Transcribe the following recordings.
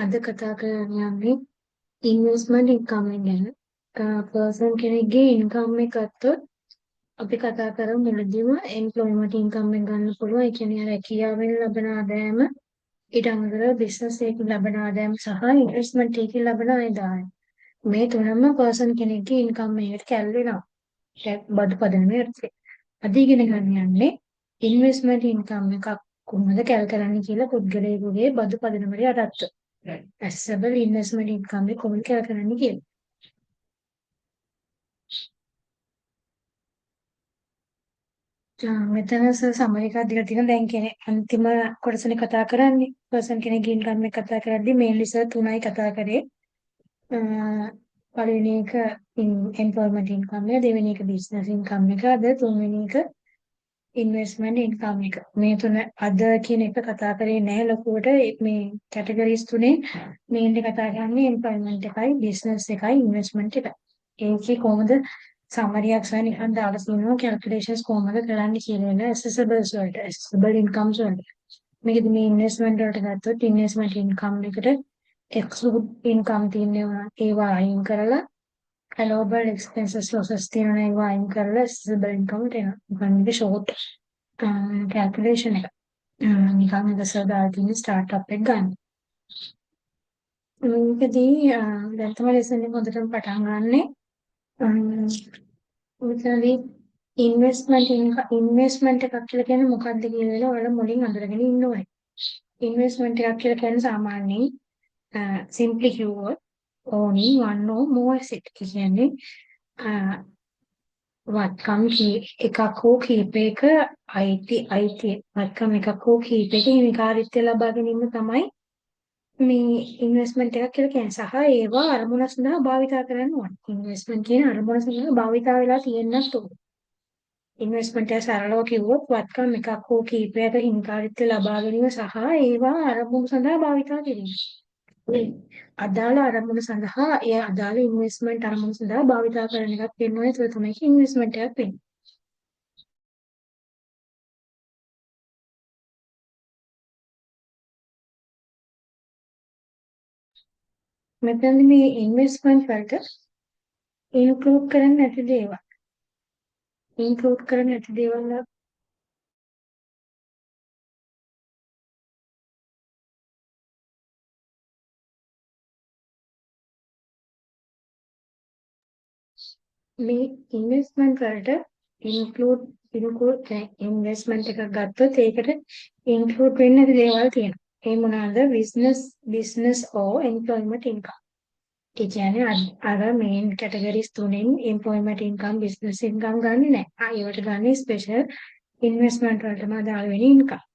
අද කතා කරන්න යන්නේ ඉන්වෙස්ට්මන්ට් ඉන්කම් ගැන. පර්සන් කෙනෙක්ගේ ඉන්කම් එක ගත්තොත් අපි කතා කරමු මුලදීම එම්ප්ලොයිමන්ට් ඉන්කම් එක ගන්න පුළුවන්. ඒ කියන්නේ රැකියාවෙන් ලබන ආදායම, ඊට අමතරව බිස්නස් එකකින් ලබන ආදායම සහ ඉන්වෙස්ට්මන්ට් එකකින් ලබන ආදායම. මේ තුනම පර්සන් කෙනෙක්ගේ ඉන්කම් එකට කැල් වෙනවා. බදු පදනමේ අර්ථය. අද ඉගෙන ගන්න යන්නේ ඉන්වෙස්ට්මන්ට් ඉන්කම් එකක් කොහොමද කැල් කරන්නේ කියලා පුද්ගලයෙකුගේ බදු පදනමට යටත්ව. ඇසබල් ඉන්වෙස්ට්මන්ට් ඉන්කම් එක කොහොමද කැල් කරන්නේ කියලා. මෙතන සමරි එකක් දීලා තියෙනවා. දැන් කියන්නේ අන්තිම කොටසනේ කතා කරන්නේ. පර්සන් කෙනෙක්ගේ ඉන්කම් එක කතා කරද්දී මේන්ලි සර් තුනයි කතා කරේ. පළවෙනි එක එම්ප්ලොයිමන්ට් ඉන්කම් එක, දෙවෙනි එක බිස්නස් ඉන්කම් එක, අද තුන්වෙනි එක ඉන්වෙස්ට්මන්ට් ඉන්කම් එක. මේ තුන අද කියන එක කතා කරේ නැහැ ලොකුවට. මේ කැටගරිස් තුනේ මේන්ලි කතා කරන්නේ එම්ප්ලොයිමන්ට් එකයි, බිස්නස් එකයි, ඉන්වෙස්ට්මන්ට් එකයි. ඒකේ කොහොමද සමරියක් සහ නිකන් දාලා තියෙනවා කැල්කියුලේෂන්ස් කොහොමද කරන්නේ කියලා නේද ඇසෙසබල්ස් වලට, ඇසෙසබල් ඉන්කම්ස් වලට. මේකද මේ ඉන්වෙස්ට්මන්ට් වලට ගත්තොත් ඉන්වෙස්ට්මන්ට් ඉන්කම් එකට එක්ස්ක්ලූඩ් ඉන්කම් තියෙනවා, ඒවා අයින් කරලා allowable expenses losses තියෙනවා, ඒවා අයින් කරලා ඇසෙසබල් ඉන්කම් එනවා. මොකක්ද ෂෝට් කැල්කියුලේෂන් එක. නිකන් එක සදාලා තියෙන ස්ටාර්ට්අප් එක ගන්න. මේකදී දැන් තමයි ලෙසන් එක හොඳටම පටන් ගන්නෙ. මෙතනදී ඉන්වෙස්ට්මන්ට් එකක් කියලා කියන්නේ මොකක්ද කියලා ඔයාලා මුලින් අඳුරගෙන ඉන්න ඕනේ. ඉන්වෙස්ට්මන්ට් එකක් කියලා කියන්නේ සාමාන්‍යයෙන් simply කිව්වොත් owning one or more asset කියන්නේ වත්කම් එකක් හෝ කීපයක අයිති වත්කම් එකක් හෝ කීපයක හිමිකාරීත්වය ලබා ගැනීම තමයි මේ ඉන්වෙස්ට්මන්ට් එකක් කියලා කියන්නේ. සහ ඒවා අරමුණ සඳහා භාවිතා කරන්න ඕනේ. ඉන්වෙස්ට්මන්ට් කියන අරමුණ සඳහා භාවිතා වෙලා තියෙන්නත් ඕනේ. ඉන්වෙස්ට්මන්ට් එක සරලව කිව්වොත් වත්කම් එකක් හෝ කීපයක හිමිකාරීත්වය ලබා ගැනීම සහ ඒවා අරමුණු සඳහා භාවිතා කිරීම. මේ අදාළ අරමුණු සඳහා ඒ අදාළ ඉන්වෙස්ට්මන්ට් අරමුණු සඳහා භාවිතා කරන එකක් වෙනවා. ඒක තමයි ඉන්වෙස්ට්මන්ට් එකක් වෙන්නේ. මෙතනදී මේ ඉන්වෙස්ට්මන්ට් වලට ඉන්ක්ලූඩ් කරන්නේ නැති දේවල්. ඉන්ක්ලූඩ් කරන්නේ නැති දේවල් මේ ඉන්වෙස්ට්මන්ට් වලට ඉන්ක්ලූඩ් ඉන්වෙස්ට්මන්ට් එකක් ගත්තොත් ඒකට ඉන්ක්ලූඩ් වෙන්න නැති දේවල් තියෙනවා. ඒ මොනවාද? Business or employment income. ඒ කියන්නේ අර මේන් කැටගරිස් තුනෙන් employment income, business income ගන්නෙ නැහැ. ඒවට ගන්නේ ස්පෙෂල් ඉන්වෙස්ට්මන්ට් වලටම අදාළ වෙන income.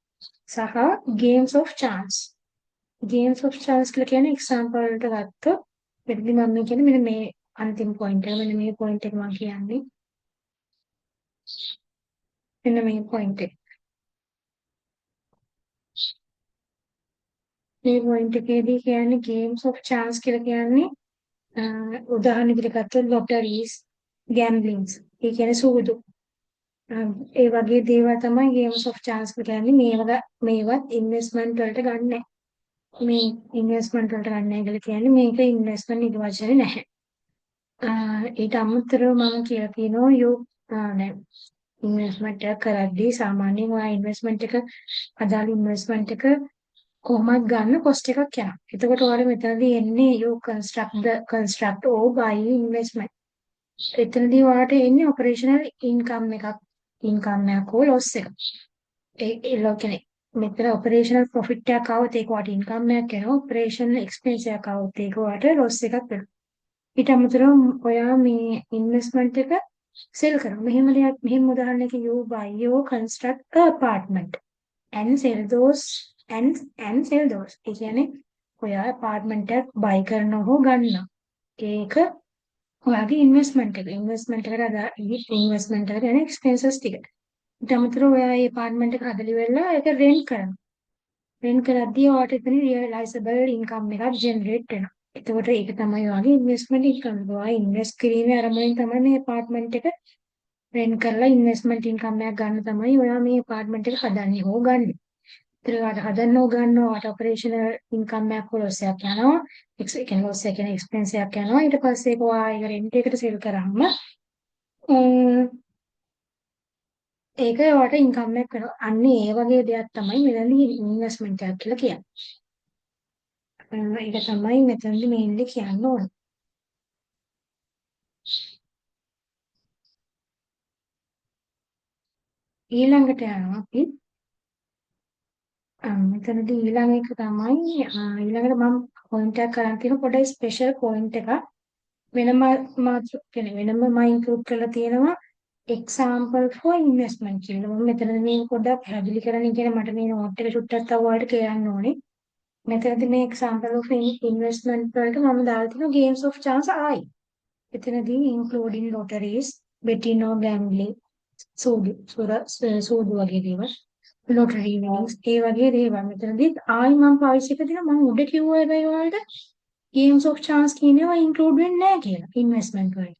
සහ games of chance. games of chance කියලා කියන්නේ එක්සැම්පල් වලට ගත්තොත් මෙතනදී මම කියන්නේ මෙන්න මේ අන්තිම පොයින්ට් එක, මෙන්න මේ පොයින්ට් එක මම කියන්නේ. මෙන්න මේ පොයින්ට් එක. මේ පොයින්ට් එකේදී කියන්නේ games of chance කියලා කියන්නේ උදාහරණ විදිහට ගත්තොත් lotteries, gamblings. ඒ කියන්නේ සූදු. ඒ වගේ දේවල් තමයි games of chance කියලා කියන්නේ. මේවත් ඉන්වෙස්ට්මන්ට් වලට ගන්නෑ. මේ ඉන්වෙස්ට්මන්ට් වලට ගන්නෑ කියලා කියන්නේ මේක ඉන්වෙස්ට්මන්ට් නිර්වචනය නැහැ. ඊට අමතරව මම කියලා තියෙනවා දැන් ඉන්වෙස්ට්මන්ට් එක කරද්දී සාමාන්‍යයෙන් ඔයා ඉන්වෙස්ට්මන්ට් එක අදාළ ඉන්වෙස්ට්මන්ට් එක කොහොමද ගන්න කොස්ට් එකක් යනවා. එතකොට ඔයාලා මෙතනදී එන්නේ you construct or buy investment. එතනදී ඔයාලට එන්නේ ඔපරේෂනල් ඉන්කම් එකක් හෝ ලොස් එකක්. ඒ ලෝකනේ මෙතන ඔපරේෂනල් ප්‍රොෆිට් එකක් આવත් ඒක වට ඉන්කම් එකක් වෙනවා. ඔපරේෂනල් එක්ස්පෙන්ස් එකක් આવත් ඒක වට ලොස් එකක් වෙනවා. ඊට අමතරව ඔයා මේ ඉන්වෙස්ට්මන්ට් එක සෙල් කරනවා. මෙහෙම උදාහරණයක you buy or construct a apartment and sell those and sell those. ඒ කියන්නේ ඔයා apartment එකක් buy කරනවා හෝ ගන්නවා. ඒක ඔයාගේ ඉන්වෙස්ට්මන්ට් එක. ඉන්වෙස්ට්මන්ට් එකට යන එක්ස්පෙන්සස් ටික. ඊට අමතරව ඔයා මේ apartment එක හදලා ඉවරලා ඒක රෙන්ට් කරනවා. රෙන්ට් කරද්දී ඔයාට එතන රියලයිසබල් ඉන්කම් එකක් ජෙනරේට් වෙනවා. එතකොට ඒක තමයි ඔයාගේ ඉන්වෙස්ට්මන්ට් ඉන්කම්. ඔයා ඉන්වෙස්ට් කිරීමේ අරමුණෙන් තමයි මේ apartment එක රෙන්ට් කරලා ඉන්වෙස්ට්මන්ට් ඉන්කම් එකක් ගන්න තමයි ඔයා මේ apartment එක හදන්නේ හෝ ගන්නේ. ඒකට හදන්නව ගන්නවට ඔපරේෂනල් ඉන්කම් එකක් ලොස් එකක් යනවා. ඒ කියන්නේ ලොස් එක කියන්නේ එක්ස්පෙන්ස් එකක් යනවා. ඊට පස්සේ ඒක ආයෙ රෙන්ට් එකට සෙල් කරාම ඒක වට ඉන්කම් එකක් වෙනවා. අන්න ඒ වගේ දෙයක් තමයි මෙතනදී ඉන්වෙස්ට්මන්ට් එකක් කියලා කියන්නේ. ඒක තමයි මෙතනදී මේන්ලි කියන්න ඕනේ. ඊළඟට යනවා අපි මෙතනදී ඊළඟ එක තමයි ඊළඟට මම පොයින්ට් එකක් කරන් තියෙන පොඩි ස්පෙෂල් පොයින්ට් එකක් වෙනම මාතෘ කියන්නේ වෙනම මම ඉන්ක්ලූඩ් කරලා තියෙනවා example for investment කියලා. මම මෙතනදී මේ පොඩ්ඩක් පැහැදිලි කරන්න කියන මට මේ නෝට් එක චුට්ටක් තව ඔයාලට කියන්න ඕනේ. මෙතනදී මේ example of investment වලට මම දාලා තියෙනවා games of chance ආයි. එතනදී including lotteries, betting or gambling, සූදු වගේ දේවල්, lottery winnings ඒ වගේ දේවල්. මෙතනදී ආයි මම පාවිච්චි කරලා මම උඩ කිව්වා හැබැයි ඔයාලට games of chance කියන ඒවා include වෙන්නේ නැහැ කියලා investment වලට.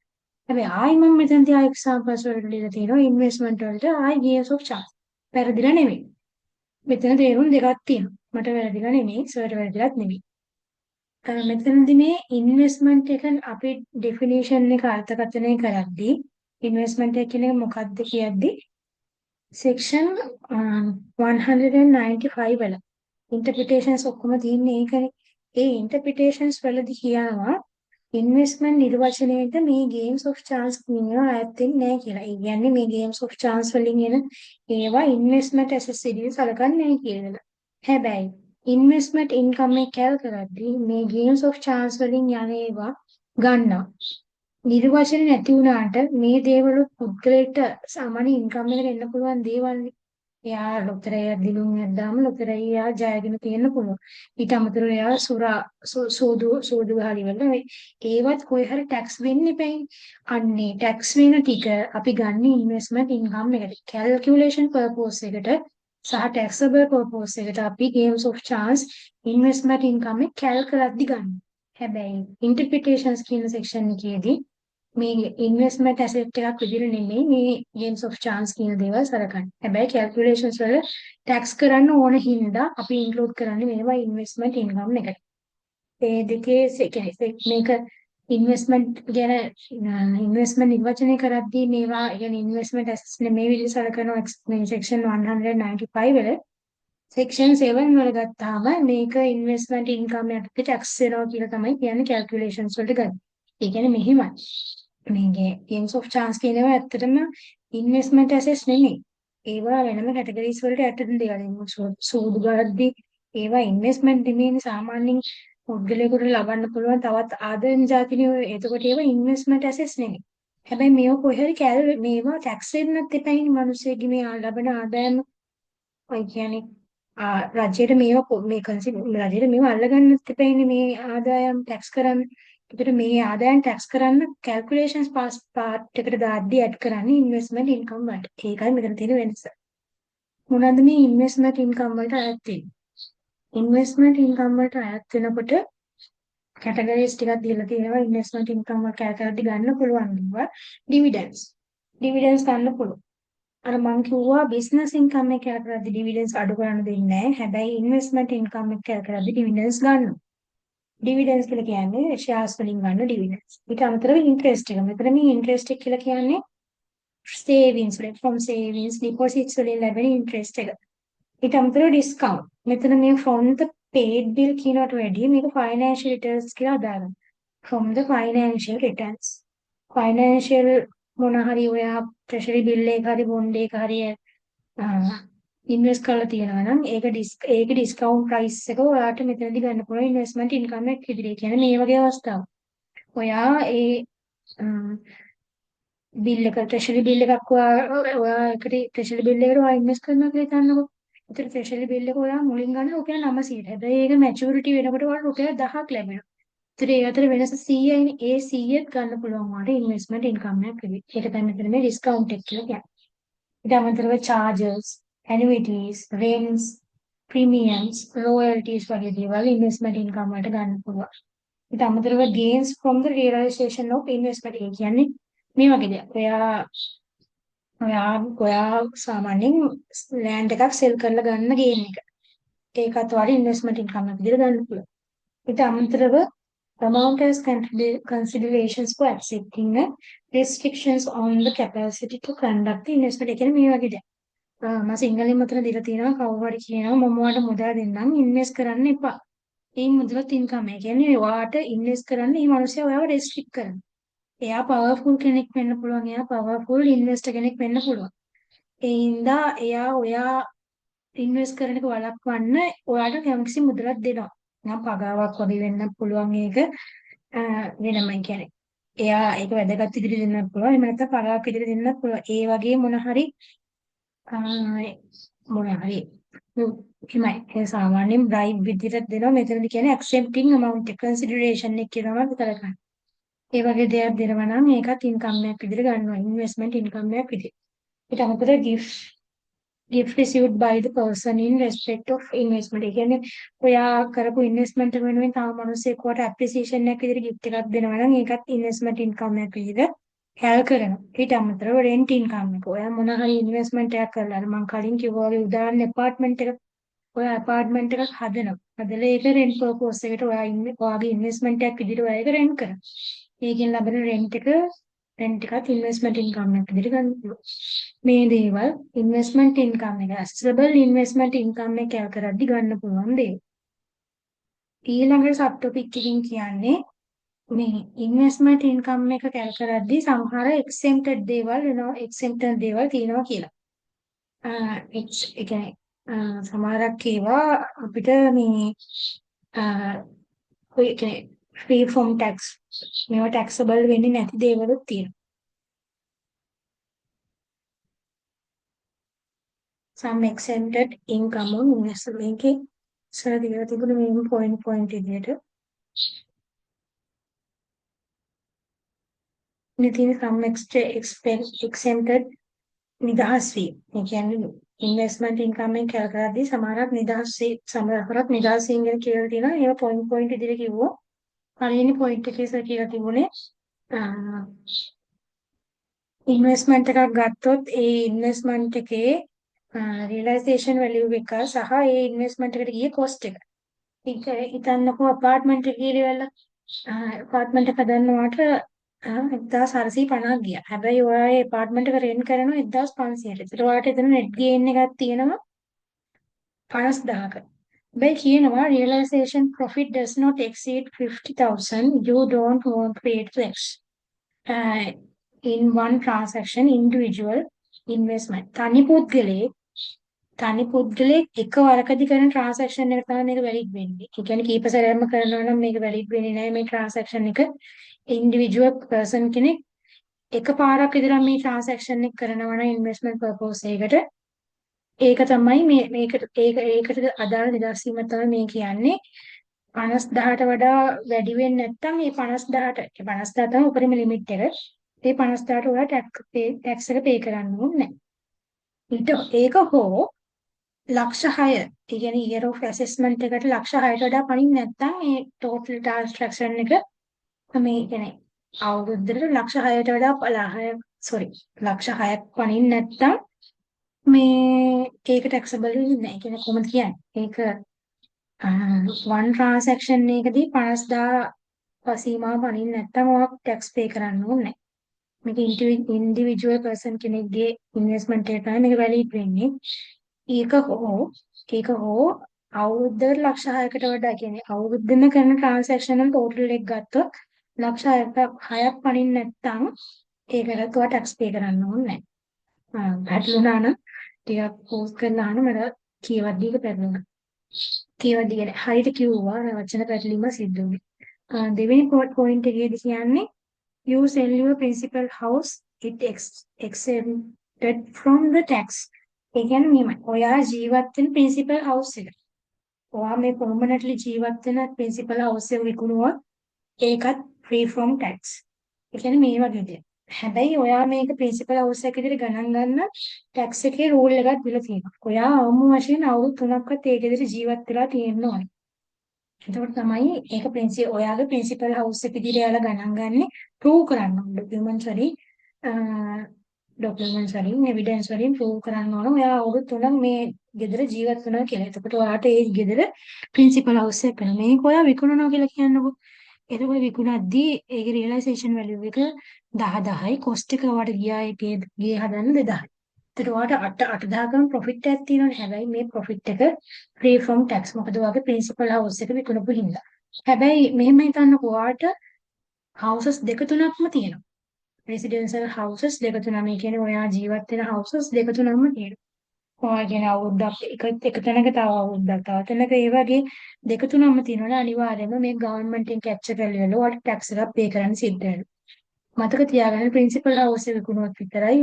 හැබැයි ආයි මම මෙතනදී ආයි examples වලට දීලා තියෙනවා investment වලට ආයි games of chance. වැරදිලා නෙමෙයි. මෙතන තේරුම් දෙකක් තියෙනවා. මට වැරදිලා නෙමෙයි, සර්ට වැරදිලාත් නෙමෙයි. මෙතනදී මේ ඉන්වෙස්ට්මන්ට් එක අපි ඩෙෆිනිෂන් එක අර්ථකථනය කරද්දී ඉන්වෙස්ට්මන්ට් එක කියන්නේ මොකක්ද කියද්දී සෙක්ෂන් 195 වල ඉන්ටර්ප්‍රිටේෂන්ස් ඔක්කොම තියෙන්නේ ඒකනේ. ඒ ඉන්ටර්ප්‍රිටේෂන්ස් වලදී කියනවා ඉන්වෙස්ට්මන්ට් නිර්වචනයේට මේ ගේම්ස් ඔෆ් chance කියනවා ඈත් වෙන්නේ නැහැ කියලා. ඒ කියන්නේ මේ ගේම්ස් ඔෆ් chance වලින් එන ඒවා ඉන්වෙස්ට්මන්ට් ඇසෙට්ස් විදිහට සලකන්නේ නැහැ කියලා. හැබැයි ඉන්වෙස්ට්මන්ට් ඉන්කම් එක කැල් කරද්දී මේ ගේම්ස් ඔෆ් chance වලින් යන ඒවා ගන්නවා. නිර්වචන නැති වුණාට මේ දේවල් පුද්ගලයාට සාමාන්‍ය ඉන්කම් එකට එන්න පුළුවන් දේවල්නේ. එයා ලොතරැයි දිනුම් නැද්දාම ලොතරැයි එයා ජයගෙන තියෙන්න පුළුවන්. ඊට අමතරව එයා සෝදු ගහලි වල ඒවත් කොයි හරි ටැක්ස් වෙන්න එපැයි. අන්නේ ටැක්ස් වෙන ටික අපි ගන්න ඉන්වෙස්ට්මන්ට් ඉන්කම් එකට කැල්කියුලේෂන් පර්පස් එකට සහ ටැක්සබල් පර්පස් එකට අපි games of chance investment income එක කැල් කරද්දි ගන්න. හැබැයි ඉන්ටර්ප්‍රිටේෂන්ස් කියන සෙක්ෂන් එකේදී මේ ඉන්වෙස්ට්මන්ට් ඇසෙට් එකක් විදිහට නෙමෙයි මේ ගේම්ස් ඔෆ් chance කියන දේවල් සලකන්නේ. හැබැයි කැල්කියුලේෂන්ස් වල ටැක්ස් කරන්න ඕන හින්දා අපි ඉන්ක්ලූඩ් කරන්නේ මේවා ඉන්වෙස්ට්මන්ට් ඉන්කම් එකට. ඒ දෙකේ මේක ඉන්වෙස්ට්මන්ට් ගැන ඉන්වෙස්ට්මන්ට් නිර්වචනය කරද්දී මේවා يعني ඉන්වෙස්ට්මන්ට් ඇසෙට්ස් නෙමෙයි විදිහට සලකනවා මේ සෙක්ෂන් 195 වල සෙක්ෂන් 7 වල ගත්තාම මේක ඉන්වෙස්ට්මන්ට් ඉන්කම් එකට ටැක්ස් වෙනවා කියලා තමයි කියන්නේ කැල්කියුලේෂන්ස් වලට ගන්න. ඒ කියන්නේ මෙහිමයි. මේකේ ගේම්ස් ඔෆ් chance කියනවා ඇත්තටම ඉන්වෙස්ට්මන්ට් ඇසෙට්ස් නෙමෙයි. ඒවා වෙනම කැටගරිස් වලට යටට දේවල්. සූදු ගාද්දී ඒවා ඉන්වෙස්ට්මන්ට් නෙමෙයි සාමාන්‍යයෙන් පුද්ගලයෙකුට ලබන්න පුළුවන් තවත් ආදායම් જાතිනිය. එතකොට ඒවා ඉන්වෙස්ට්මන්ට් ඇසෙට්ස් නෙමෙයි. හැබැයි මේවා කොහේ හරි මේවා ටැක්ස් වෙන්නත් එපැයිනේ මිනිස්සෙගේ මේ ලබන ආදායම. ඔය කියන්නේ රජයට රජයට මේවා අල්ලගන්නත් එපැයිනේ මේ ආදායම් ටැක්ස් කරන්න. ඒකට මේ ආදායම් ටැක්ස් කරන්න කැල්කියුලේෂන්ස් පාර්ට් එකට දාද්දී ඇඩ් කරන්නේ ඉන්වෙස්ට්මන්ට් ඉන්කම් වලට. ඒකයි මෙතන තියෙන වෙනස. මොනවද මේ ඉන්වෙස්ට්මන්ට් ඉන්කම් වලට අයත් වෙන්නේ? ඉන්වෙස්ට්මන්ට් ඉන්කම් වලට අයත් වෙනකොට කැටගරිස් ටිකක් දීලා තියෙනවා. ඉන්වෙස්ට්මන්ට් ඉන්කම් වල කැල්කියුලේට් ගන්න පුළුවන් දේවල්. ඩිවිඩන්ඩ්ස්. ඩිවිඩන්ඩ්ස් ගන්න පුළුවන්. අර මං කිව්වා බිස්නස් ඉන්කම් එක කැල්කියුලේට් ඩිවිඩන්ඩ්ස් අඩු කරන්න දෙන්නේ නැහැ. හැබැයි ඉන්වෙස්ට්මන්ට් ඉන්කම් එක කැල්කියුලේට් ඩිවිඩන්ඩ්ස් ගන්නවා. ඩිවිඩන්ඩ්ස් කියලා කියන්නේ ෂෙයාර්ස් වලින් ගන්න ඩිවිඩන්ඩ්ස්. ඊට අමතරව ඉන්ට්‍රෙස්ට් එක. මෙතන මේ ඉන්ට්‍රෙස්ට් එක කියලා කියන්නේ සේවින්ග්ස් වලින් ෆ්‍රොම් සේවින්ග්ස් ඩිපොසිට්ස් වලින් ලැබෙන ඉන්ට්‍රෙස්ට් එක. ඊට අමතරව ඩිස්කවුන්ට්. මෙතන මේ from the paid bill කියනට වැඩිය මේක financial returns කියලා දානවා. from the financial returns. financial මොන හරි ඔයා treasury bill එක හරි bond එක හරි ඉන්වෙස්ට් කරලා තියෙනවා නම් ඒක ඩිස්කවුන්ට් ප්‍රයිස් එක ඔයාට මෙතනදී ගන්න පුළුවන් ඉන්වෙස්ට්මන්ට් ඉන්කම් එකක් විදිහට. කියන්නේ මේ වගේ අවස්ථාවක්. ඔයා ඒ බිල් එක ට්‍රෙෂරි බිල් එකක් ඔයා එකට ට්‍රෙෂරි බිල් එකට ඔයා ඉන්වෙස්ට් කරනවා කියලා හිතන්නකෝ. ඒතර ට්‍රෙෂරි බිල් එක ඔයා මුලින් ගන්න රුපියල් 900ට. හැබැයි ඒක මැචියුරිටි වෙනකොට ඔයාලට රුපියල් 1000ක් ලැබෙනවා. ඒතර ඒ අතර වෙනස 100යිනේ. ඒ 100ත් ගන්න පුළුවන් ඔයාලට ඉන්වෙස්ට්මන්ට් ඉන්කම් එකක් විදිහට. ඒක තමයි මෙතන මේ ඩිස්කවුන්ට් එක කියලා කියන්නේ. ඊට අමතරව charges, annuities, rents, premiums, royalties වගේ දේවල් investment income වලට ගන්න පුළුවන්. ඊට අමතරව gains from the realization of investment. ඒ කියන්නේ මේ වගේ දෙයක්. ඔයා සාමාන්‍යයෙන් land එකක් sell කරලා ගන්න gain එක. ඒකත් ඔයාලා ඉන්වෙස්ට්මන්ට් ඉන්කම් එක විදිහට ගන්න පුළුවන්. ඊට අමතරව amount as considerations for accepting restrictions on the capacity to conduct the investment. ඒ කියන්නේ මේ වගේ දෙයක්. මම සිංහලෙන් මතන දීලා තියෙනවා කවුරු හරි කියනවා මම ඔයාලට මුදල් දෙන්නම් ඉන්වෙස්ට් කරන්න එපා. ඒ මුදලත් ඉන්කම්. ඒ කියන්නේ ඔයාට ඉන්වෙස්ට් කරන්න මේ මිනිස්සයා ඔයාව රෙස්ට්‍රික්ට් කරනවා. එයා පවර්ෆුල් කෙනෙක් වෙන්න පුළුවන්. එයා පවර්ෆුල් ඉන්වෙස්ටර් කෙනෙක් වෙන්න පුළුවන්. ඒ හින්දා ඔයා ඉන්වෙස්ට් කරන එක වළක්වන්න ඔයාට යම්කිසි මුදලක් දෙනවා. නම් පගාවක් වගේ වෙන්න පුළුවන් ඒක වෙනමයි කියන්නේ. එයා ඒක වැදගත් විදිහට දෙන්නත් පුළුවන්. එහෙම නැත්නම් පගාවක් විදිහට දෙන්නත් පුළුවන්. ඒ වගේ මොන හරි එහෙමයි. ඒ සාමාන්‍යයෙන් බ්‍රයිබ් විදිහට දෙනවා. මෙතනදි කියන්නේ accepting amount consideration එක කියනවා විතර ගන්න. ඒ වගේ දෙයක් දෙනවා නම් ඒකත් ඉන්කම් එකක් විදිහට ගන්නවා. ඉන්වෙස්ට්මන්ට් ඉන්කම් එකක් විදිහට. ඊට අමතරව gift received by the person in respect of investment. ඒ කියන්නේ ඔයා කරපු ඉන්වෙස්ට්මන්ට් එක වෙනුවෙන් තව මිනිස්සෙකුට ඇප්‍රීසියේෂන් එකක් විදිහට gift එකක් දෙනවා නම් ඒකත් ඉන්වෙස්ට්මන්ට් ඉන්කම් එකක් විදිහට හැල් කරනවා. ඊට අමතරව රෙන්ට් ඉන්කම් එක. ඔයා මොන හරි ඉන්වෙස්ට්මන්ට් එකක් කරලා මම කලින් කිව්වා වගේ උදාහරණ ඇපාර්ට්මන්ට් එකක් ඔයා ඇපාර්ට්මන්ට් එකක් හදනවා. හදලා ඒක රෙන්ට් පර්පස් එකට ඔයාගේ ඉන්වෙස්ට්මන්ට් එකක් විදිහට ඔයා ඒක රෙන්ට් කරනවා. ඒකෙන් ලැබෙන රෙන්ට් එකත් ඉන්වෙස්ට්මන්ට් ඉන්කම් එකක් විදිහට ගන්න පුළුවන්. මේ දේවල් ඉන්වෙස්ට්මන්ට් ඉන්කම් එක ඇසෙසබල් ඉන්වෙස්ට්මන්ට් ඉන්කම් එක කැල් කරද්දි ගන්න පුළුවන් දේවල්. ඊළඟ සබ් ටොපික් එකකින් කියන්නේ මේ ඉන්වෙස්ට්මන්ට් ඉන්කම් එක කැල් කරද්දි සමහර එක්සෙම්ප්ටඩ් දේවල් වෙනවා එක්සෙම්ප්ටඩ් දේවල් තියෙනවා කියලා. ඒ කියන්නේ සමහරක් ඒවා අපිට මේ ඔය කියන්නේ free from tax මේවා taxable වෙන්නේ නැති දේවලුත් තියෙනවා. some exempted income on investment එකේ ඉස්සර දීලා තිබුණ මේ point විදියට මේ තියෙන some exempted නිදහස් වී. ඒ කියන්නේ ඉන්වෙස්ට්මන්ට් ඉන්කම් එක කැල් කරද්දී සමහරක් නිදහස් වීම ගැන කියලා තියෙනවා. ඒවා point විදියට කිව්වොත් පළවෙනි point එකේ ඉස්සර කියලා තිබුණේ ඉන්වෙස්ට්මන්ට් එකක් ගත්තොත් ඒ ඉන්වෙස්ට්මන්ට් එකේ රියලයිසේෂන් වැලියු එක සහ ඒ ඉන්වෙස්ට්මන්ට් එකට ගියේ කොස්ට් එක. ඒක හිතන්නකෝ අපාර්ට්මන්ට් එක කියලා අපාර්ට්මන්ට් එක හදන්නවට 1450ක් ගියා. හැබැයි ඔයා ඒ අපාර්ට්මන්ට් එක රෙන්ට් කරනවා 1500ට. ඒතර ඔයාට එතන net gain එකක් තියෙනවා 50000ක. හැබැයි කියනවා realization profit does not exceed 50,000. You don't want to pay tax in one transaction individual investment. තනි පුද්ගලයෙක් එකවරකදී කරන ට්‍රාන්සැක්ෂන් එක තමයි මේක වැලිඩ් වෙන්නේ. ඒ කියන්නේ කීප සැරයක්ම කරනවා නම් මේක වැලිඩ් වෙන්නේ නැහැ මේ ට්‍රාන්සැක්ෂන් එක. ඉන්ඩිවිජුවල් පර්සන් කෙනෙක් එකපාරක් විතර මේ ට්‍රාන්සැක්ෂන් එක කරනවා නම් ඉන්වෙස්ට්මන්ට් පර්පස් එකකට ඒක තමයි ඒකට අදාළ නිදහස් වීම තමයි මේ කියන්නේ. 50000ට වඩා වැඩි වෙන්නේ නැත්නම් මේ 50000ට 50000 තමයි උපරිම ලිමිට් එක. ඒ 50000ට ඔයා ටැක්ස් එක පේ කරන්න ඕනේ නැහැ. ඒක හෝ ලක්ෂ 6 ඒ කියන්නේ year of assessment එකට ලක්ෂ 6ට වඩා පණින්න නැත්නම් මේ total transaction එක මේ කියන්නේ අවුරුද්දට ලක්ෂ 6ට වඩා ලක්ෂ 6ක් පණින්න නැත්නම් මේ ඒක taxable වෙන්නේ නැහැ. ඒ කියන්නේ කොහොමද කියන්නේ? ඒක one transaction එකදී 50000 සීමාව පණින්න නැත්නම් ඔයාලා tax pay කරන්න ඕනේ නැහැ. මේක individual person කෙනෙක්ගේ investment එක තමයි මේක valid වෙන්නේ. ඒක හෝ අවුරුද්දකට ලක්ෂ 6කට වඩා කියන්නේ අවුරුද්දෙම කරන ට්‍රාන්සැක්ෂන් වල ටෝටල් එක ගත්තොත් ලක්ෂ 6ක් පණින්න නැත්නම් ඒකට ඔයා ටැක්ස් පේ කරන්න ඕනේ නැහැ. පැටලුණා නම් ටිකක් පෝස්ට් කරලා අහන්න මට කියවද්දී එක පැටලුණා. කියවද්දී කියන්නේ හරියට කිව්වා වචන පැටලීම සිද්ධ වුණේ. දෙවෙනි පොයින්ට් එකේදී කියන්නේ you sell your principal house it exempted from the tax. ඒ කියන්නේ මෙහෙමයි. ඔයා ජීවත් වෙන ප්‍රින්සිපල් හවුස් එක. ඔයා මේ පර්මනන්ට්ලි ජීවත් වෙන ප්‍රින්සිපල් හවුස් එක විකුණුවොත් ඒකත් free from tax. ඒ කියන්නේ මේ වගේ දෙයක්. හැබැයි ඔයා මේක ප්‍රින්සිපල් හවුස් එක විදිහට ගණන් ගන්න tax එකේ රූල් එකක් දීලා තියෙනවා. ඔයා අවම වශයෙන් අවුරුදු 3ක්වත් ඒක විදිහට ජීවත් වෙලා තියෙන්න ඕනේ. එතකොට තමයි ඒක ඔයාගේ ප්‍රින්සිපල් හවුස් එක විදිහට යාලා ගණන් ගන්නේ ප්‍රූව් කරන්න ඕනේ. ඩොකියුමන්ට්ස් වලින් ඩොකියුමන්ට්ස් වලින් එවිඩන්ස් වලින් ප්‍රූව් කරන්න ඕන ඔයා අවුරුදු 3ක් මේ ගෙදර ජීවත් වෙනවා කියලා. එතකොට ඔයාට ඒ ගෙදර ප්‍රින්සිපල් හවුස් එකක් වෙනවා. මේක ඔයා විකුණනවා කියලා කියන්නකෝ. එතකොට විකුණද්දී ඒකේ රියලයිසේෂන් වැලියු එක 10,000යි කොස්ට් එක ඔයාට ගියා ඒකේ ගේ හදන්න 2,000යි. එතකොට ඔයාට 8,000 ප්‍රොෆිට් එකක් තියෙනවනේ. හැබැයි මේ ප්‍රොෆිට් එක ෆ්‍රී ෆ්‍රොම් ටැක්ස්. මොකද ඔයාගේ ප්‍රින්සිපල් හවුස් එක විකුණපු හින්දා. හැබැයි මෙහෙම හිතන්නකෝ ඔයාට හවුසස් දෙක තුනක්ම තියෙනවා. රෙසිඩෙන්ෂල් හවුසස් දෙක තුනම. ඒ කියන්නේ ඔයා ජීවත් වෙන හවුසස් දෙක තුනක්ම තියෙනවා. ඔයා කියන අවුරුද්දක් එක තැනක තව අවුරුද්දක් තව තැනක ඒ වගේ දෙක තුනක්ම තියෙනවනේ අනිවාර්යයෙන්ම මේ ගවර්න්මන්ට් එකෙන් කැප්චර් කරලා ඉවරලා ඔයාලට ටැක්ස් එකක් පේ කරන්න සිද්ධ වෙනවා. මතක තියාගන්න ප්‍රින්සිපල් හවුස් එක විකුණුවොත් විතරයි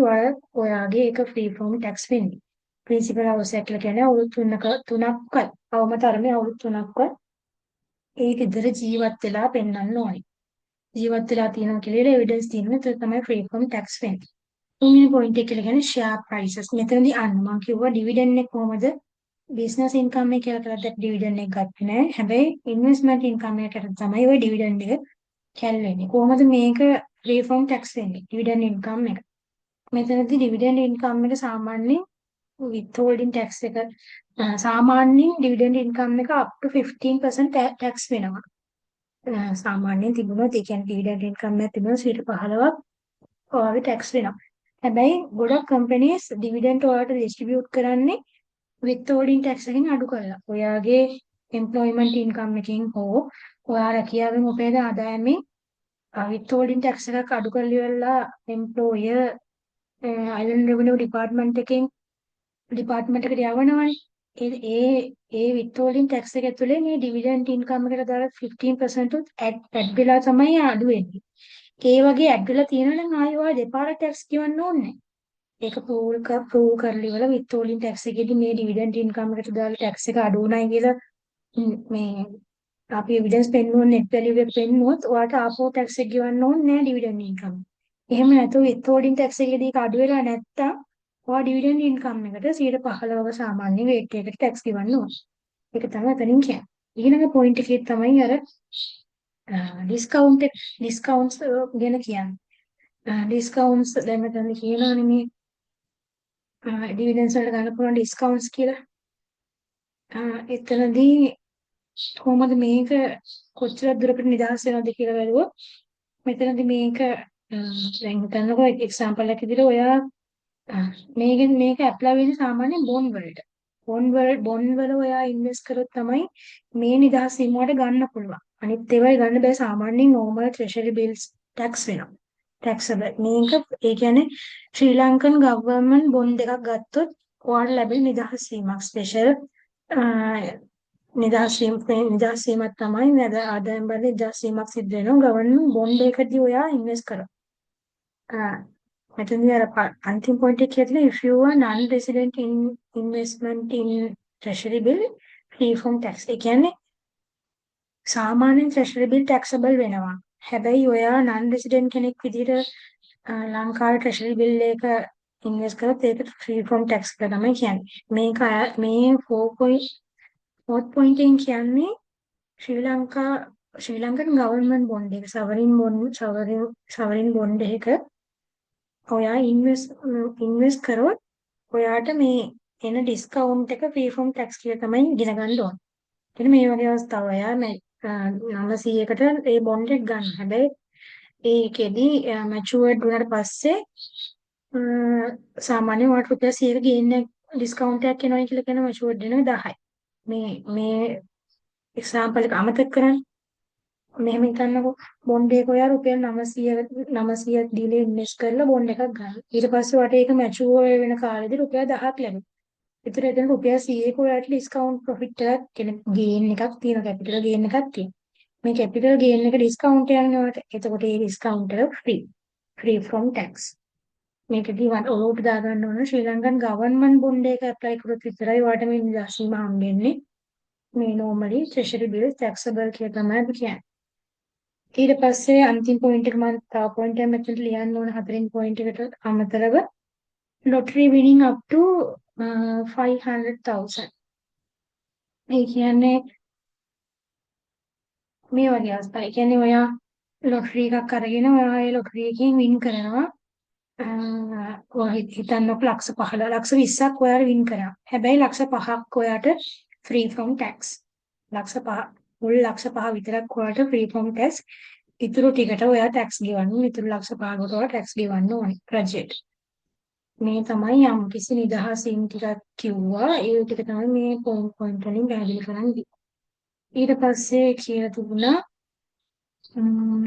ඔයාගේ ඒක ෆ්‍රී ෆ්‍රොම් ටැක්ස් වෙන්නේ. ප්‍රින්සිපල් හවුස් එක කියලා කියන්නේ අවුරුදු 3ක්වත් අවම තරමේ අවුරුදු 3ක්වත් ඒ ගෙදර ජීවත් වෙලා පෙන්වන්න ඕනේ. ජීවත් වෙලා තියෙනවා කියලා එවිඩන්ස් තියෙනවා. ඒක තමයි ෆ්‍රී ෆ්‍රොම් ටැක්ස් වෙන්නේ. තුන්වෙනි පොයින්ට් එක කියලා කියන්නේ ෂෙයා ප්‍රයිසස්. මෙතනදී මම කිව්වා ඩිවිඩන්ඩ් එක කොහමද බිස්නස් ඉන්කම් එක කියලා කරද්දී ඩිවිඩන්ඩ් එක ගත්තේ නැහැ. හැබැයි ඉන්වෙස්ට්මන්ට් ඉන්කම් එකකට තමයි ওই ඩිවිඩන්ඩ් එක කැල්වෙන්නේ. කොහොමද මේක ෆ්‍රී ෆ්‍රොම් ටැක්ස් වෙන්නේ? ඩිවිඩන්ඩ් ඉන්කම් එක. මෙතනදී ඩිවිඩන්ඩ් ඉන්කම් එක සාමාන්‍යයෙන් withholding tax එක සාමාන්‍යයෙන් ඩිවිඩන්ඩ් ඉන්කම් එක up to 15% tax වෙනවා. සාමාන්‍යයෙන් තිබුණොත් ඒ කියන්නේ ඩිවිඩන්ඩ් ඉන්කම් එක තිබුණොත් 15ක් ඔයාගේ ටැක්ස් වෙනවා. හැබැයි ගොඩක් කම්පැනිස් ඩිවිඩන්ඩ් ඔයාලට ඩිස්ට්‍රිබියුට් කරන්නේ withholding tax එකෙන් අඩු කරලා. ඔයාගේ එම්ප්ලොයිමන්ට් ඉන්කම් එකෙන් හෝ ඔයා රැකියාවෙන් උපයන ආදායමෙන් withholding tax එකක් අඩු කරලා ඉවරලා එම්ප්ලොයර් අයිලන්ඩ් රෙවිනියු ඩිපාර්ට්මන්ට් එකට යවනවනේ. ඒ withholding tax එක ඇතුලේ මේ dividend income එකට දාලා 15% උත් ඇඩ් වෙලා තමයි අඩු වෙන්නේ. ඒ වගේ ඇඩ් වෙලා තියෙනවා නම් ආයෙ ඔයා දෙපාරක් tax ගෙවන්න ඕනේ නැහැ. ඒක ප්‍රූව් කරලා ඉවරලා withholding tax එකේදී මේ dividend income එකට දාලා tax එක අඩු වුණයි කියලා මේ අපි එවිඩන්ස් පෙන්නුවොත් net value එක පෙන්නුවොත් ඔයාට ආපහු tax එක ගෙවන්න ඕනේ නැහැ dividend income. එහෙම නැතුව withholding tax එකේදී ඒක අඩු වෙලා නැත්තම් ඔයා dividend income එකට 15%ක සාමාන්‍ය rate එකකට tax ගෙවන්න ඕනේ. ඒක තමයි එතනින් කියන්නේ. ඊළඟ point එකේ තමයි අර ඩිස්කවුන්ට්ස් ගැන කියන්නේ. ඩිස්කවුන්ට්ස් දැන් මෙතන කියනවානේ මේ ඩිවිඩන්ඩ්ස් වලට ගන්න පුළුවන් ඩිස්කවුන්ට්ස් කියලා. එතනදී කොහොමද මේක කොච්චර දුරකට නිදහස් වෙනවද කියලා බැලුවොත් මෙතනදී මේක දැන් හිතන්නකෝ එක්සැම්පල් එකක් විදිහට ඔයා මේක ඇප්ලයි වෙන්නේ සාමාන්‍යයෙන් බොන්ඩ් වලට. බොන්ඩ් වල ඔයා ඉන්වෙස්ට් කරොත් තමයි මේ නිදහස් වීමකට ගන්න පුළුවන්. අනිත් ඒවා ගන්න බෑ සාමාන්‍යයෙන් normal treasury bills tax වෙනවා. taxable. මේක ඒ කියන්නේ ශ්‍රී ලංකන් government bond එකක් ගත්තොත් ඔයාලට ලැබෙන නිදහස් වීමක් ස්පෙෂල් නිදහස් වීමක් තමයි නේද ආදායම් වල නිදහස් වීමක් සිද්ධ වෙනවා ගවර්න්මන්ට් බොන්ඩ් එකකදී ඔයා ඉන්වෙස්ට් කරා. මෙතනදී අර අන්තිම පොයින්ට් එක කියලා if you are non resident in investment in treasury bill free from tax. ඒ කියන්නේ සාමාන්‍යයෙන් treasury bill taxable වෙනවා. හැබැයි ඔයා non resident කෙනෙක් විදිහට ලංකාවේ treasury bill එක ඉන්වෙස්ට් කරොත් ඒක free from tax කියලා තමයි කියන්නේ. මේ 4th point එකෙන් කියන්නේ ශ්‍රී ලංකන් ගවර්න්මන්ට් බොන්ඩ් එක සවරින් බොන්ඩ් එක ඔයා ඉන්වෙස්ට් කරොත් ඔයාට මේ එන ඩිස්කවුන්ට් එක ෆ්‍රී ෆ්‍රොම් ටැක්ස් කියලා තමයි ඉගෙන ගන්න ඕන. එතන මේ වගේ අවස්ථාව ඔයා 900කට ඒ බොන්ඩ් එක ගන්න. හැබැයි ඒකෙදි මැචුවර්ඩ් වුණාට පස්සේ සාමාන්‍යයෙන් ඔයාට රුපියල් 100ක ගේන්න ඩිස්කවුන්ට් එකක් එනවා කියලා කියන මැචුවර්ඩ් වෙනවා 10යි. මේ එක්සැම්පල් එක අමතක කරන්න. මෙහෙම හිතන්නකෝ බොන්ඩ් එක ඔයා රුපියල් 900ක් දීලා ඉන්වෙස්ට් කරලා බොන්ඩ් එකක් ගන්න. ඊට පස්සේ ඔයාට ඒක මැචුවර් වෙන කාලෙදී රුපියල් 10ක් ලැබෙනවා. ඒතර එතන රුපියල් 100ක ඔයාට ඩිස්කවුන්ට් ප්‍රොෆිට් එකක් කියන්නේ ගේන් එකක් තියෙනවා කැපිටල් ගේන් එකක් තියෙනවා. මේ කැපිටල් ගේන් එක ඩිස්කවුන්ට් යන්නේ ඔයාට. එතකොට ඒ ඩිස්කවුන්ට් එක ෆ්‍රී ෆ්‍රොම් ටැක්ස්. මේකදී ඔලුවට දාගන්න ඕන ශ්‍රී ලංකන් ගවර්න්මන්ට් බොන්ඩ් එක ඇප්ලයි කරොත් විතරයි ඔයාට මේ නිදහස් වීම හම්බෙන්නේ. මේ normally treasury bills taxable කියලා තමයි අපි කියන්නේ. ඊට පස්සේ අන්තිම පොයින්ට් එක මම තව පොයින්ට් එකක් මෙතන ලියන්න ඕන හතරින් පොයින්ට් එකට අමතරව lottery winning up to 500,000. ඒ කියන්නේ මේ වගේ අවස්ථා. ඒ කියන්නේ ඔයා ලොටරි එකක් අරගෙන ඔයා ඒ ලොටරි එකෙන් වින් කරනවා හිතන්නකො ලක්ෂ 15 ලක්ෂ 20ක් ඔයාලා වින් කරා. හැබැයි ලක්ෂ 5ක් ඔයාට ෆ්‍රී ෆ්‍රොම් ටැක්ස්. ලක්ෂ 5 මුල් ලක්ෂ 5 විතරක් ඔයාට ෆ්‍රී ෆ්‍රොම් ටැක්ස්. ඉතුරු ටිකට ඔයා ටැක්ස් ගෙවන්න ඕනේ. ඉතුරු ලක්ෂ 5කට ඔයා ටැක්ස් ගෙවන්න ඕනේ රජයට. මේ තමයි යම් කිසි නිදහසින් ටිකක් කිව්වා. ඒ ටික තමයි මේ පොයින්ට් වලින් පැහැදිලි කරන්නේ. ඊට පස්සේ කියලා තිබුණා ම්ම්,